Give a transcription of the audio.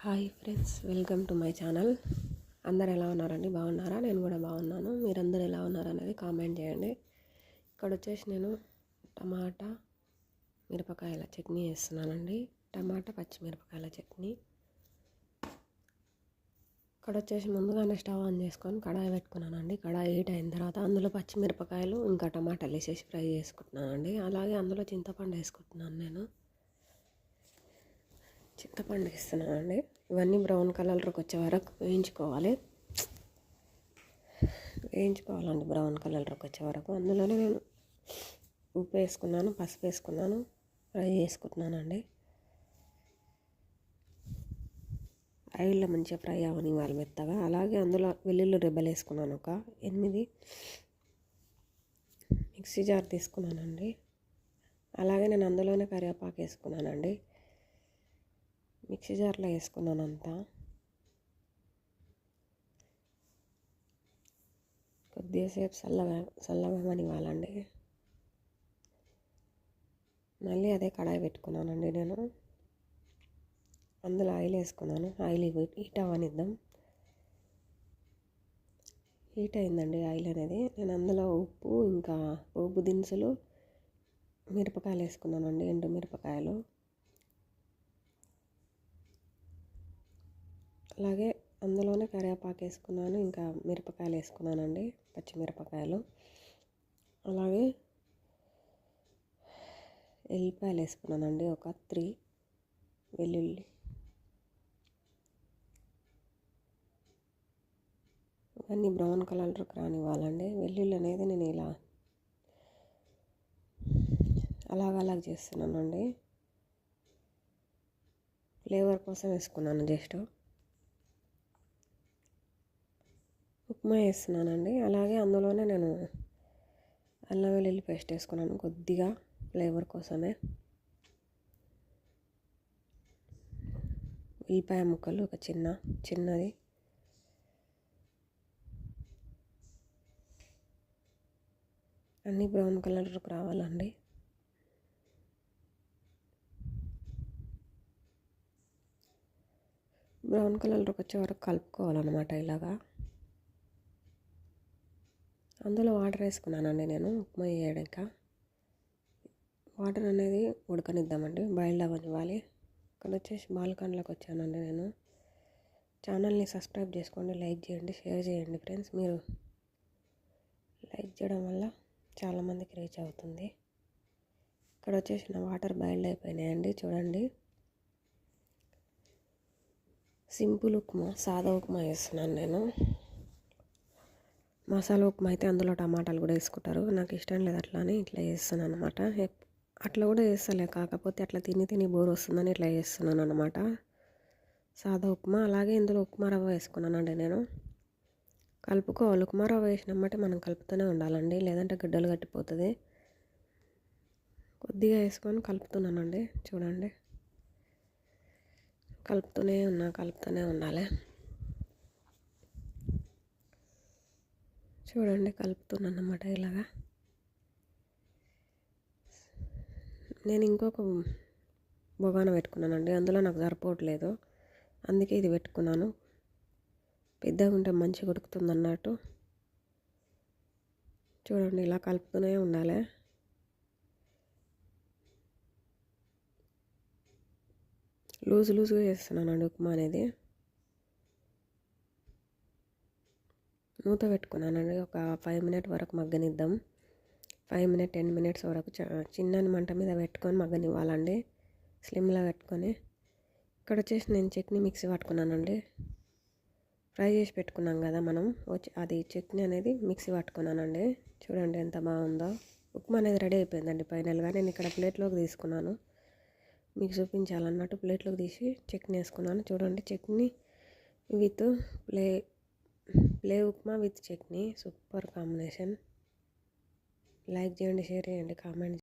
Hi friends, welcome to my channel. అందరు ఎలా ఉన్నారండి? బాగున్నారా? నేను కూడా బాగున్నాను. మీరందరూ ఎలా ఉన్నారు అనేది కామెంట్ చేయండి. ఇక్కడ వచ్చేసి నేను టమాటా మిరపకాయల చట్నీ వేస్తున్నానండి. టమాటా పచ్చిమిరపకాయల చట్నీ. ఇక్కడ వచ్చేసి ముందుగానే స్టవ్ ఆన్ చేసుకొని కడాయి పెట్టుకున్నానండి. కడాయి హీట్ అయిన తర్వాత అందులో పచ్చిమిరపకాయలు ఇంకా టమాటాలు వేసేసి ఫ్రై చేసుకుంటున్నానండి. అలాగే అందులో చింతపండు వేసుకుంటున్నాను. నేను చింతపండు వేస్తున్నానండి. ఇవన్నీ బ్రౌన్ కలర్లోకి వచ్చే వరకు వేయించుకోవాలండి. బ్రౌన్ కలర్లోకి వచ్చే వరకు అందులోనే నేను ఉప్పు వేసుకున్నాను, పసుపు వేసుకున్నాను, ఫ్రై చేసుకుంటున్నానండి. ఆయిల్లో మంచిగా ఫ్రై అవ్వనివ్వాలి మెత్తగా. అలాగే అందులో వెల్లుల్లి రెబ్బలు వేసుకున్నాను, ఒక 8. మిక్సీ జార్ తీసుకున్నానండి. అలాగే నేను అందులోనే కరివేపాకు వేసుకున్నానండి. మిక్సీ జార్లో వేసుకున్నాను అంతా. కొద్దిసేపు చల్లగనివ్వాలండి. మళ్ళీ అదే కడాయి పెట్టుకున్నానండి. నేను అందులో ఆయిల్ వేసుకున్నాను. ఆయిల్ హీట్ అవ్వనిద్దాం. హీట్ అయిందండి ఆయిల్ అనేది. నేను అందులో ఉప్పు ఇంకా పోపు దినుసులు, మిరపకాయలు వేసుకున్నానండి. ఎండు మిరపకాయలు, అలాగే అందులోనే కరివేపాకు వేసుకున్నాను, ఇంకా మిరపకాయలు వేసుకున్నానండి, పచ్చిమిరపకాయలు. అలాగే ఎల్లిపాయలు వేసుకున్నానండి, ఒక 3 వెల్లుల్లి. ఇవన్నీ బ్రౌన్ కలర్లోకి రానివ్వాలండి. వెల్లుల్లి అనేది నేను ఇలా అలాగ చేస్తున్నానండి. ఫ్లేవర్ కోసం వేసుకున్నాను. జస్ట్ ఉప్మా వేస్తున్నానండి. అలాగే అందులోనే నేను అల్లం వెల్లుల్లి పేస్ట్ వేసుకున్నాను, కొద్దిగా ఫ్లేవర్ కోసమే. ఉల్లిపాయ ముక్కలు ఒక చిన్నది. అన్నీ బ్రౌన్ కలర్లోకి రావాలండి. బ్రౌన్ కలర్లోకి వచ్చే వరకు కలుపుకోవాలన్నమాట. ఇలాగా అందులో వాటర్ వేసుకున్నానండి నేను ఉప్మా వేయడాక. వాటర్ అనేది ఉడకనిద్దామండి, బాయిల్డ్ అవ్వనివ్వాలి. ఇక్కడ వచ్చేసి బాల్కనీలోకి వచ్చానండి నేను. ఛానల్ని సబ్స్క్రైబ్ చేసుకోండి, లైక్ చేయండి, షేర్ చేయండి ఫ్రెండ్స్. మీరు లైక్ చేయడం వల్ల చాలామందికి రీచ్ అవుతుంది. ఇక్కడ వచ్చేసి నా వాటర్ బాయిల్డ్ అయిపోయినాయండి. చూడండి, సింపుల్ ఉప్మా, సాదా ఉప్మా వేస్తున్నాను నేను. మసాలా ఉప్మా అయితే అందులో టమాటాలు కూడా వేసుకుంటారు. నాకు ఇష్టం లేదు అట్లా అని ఇట్లా చేస్తున్నాను అనమాట. అట్లా కూడా చేస్తలే, కాకపోతే అట్లా తిని బోర్ వస్తుందని ఇట్లా చేస్తున్నాను అనమాట. సాదా ఉప్మా. అలాగే ఇందులో ఉప్మా రవ్వ వేసుకున్నానండి నేను. కలుపుకోవాలి. ఉప్మా రవ్వ వేసినమ్మటే మనం కలుపుతూనే ఉండాలండి, లేదంటే గడ్డలు కట్టిపోతుంది. కొద్దిగా వేసుకొని కలుపుతున్నానండి. చూడండి, కలుపుతూనే ఉండాలి. చూడండి, కలుపుతున్నాను అన్నమాట. ఇలాగా నేను ఇంకొక బొగాన పెట్టుకున్నానండి. అందులో నాకు సరిపోవట్లేదు, అందుకే ఇది పెట్టుకున్నాను. పెద్దగా ఉంటే మంచిగా ఉడుకుతుంది అన్నట్టు. చూడండి, ఇలా కలుపుతూనే ఉండాలి. లూజుగా చేస్తున్నానండి ఉప్మా అనేది. మూత పెట్టుకున్నానండి. ఒక 5 మినిట్ వరకు మగ్గనిద్దాం. 10 మినిట్స్ వరకు చిన్న మంట మీద పెట్టుకొని మగ్గనివ్వాలండి, స్లిమ్లో పెట్టుకొని. ఇక్కడ వచ్చేసి నేను చట్నీ మిక్సీ పట్టుకున్నానండి. ఫ్రై చేసి పెట్టుకున్నాం కదా మనం, అది చట్నీ అనేది మిక్సీ పట్టుకున్నానండి. చూడండి ఎంత బాగుందో. ఉప్మా అనేది రెడీ అయిపోయిందండి ఫైనల్గా. నేను ఇక్కడ ప్లేట్లోకి తీసుకున్నాను, మీకు చూపించాలన్నట్టు. ప్లేట్లోకి తీసి చట్నీ వేసుకున్నాను. చూడండి, chutney with play upma with chutney, super combination. Like చేయండి, షేర్ చేయండి, కామెంట్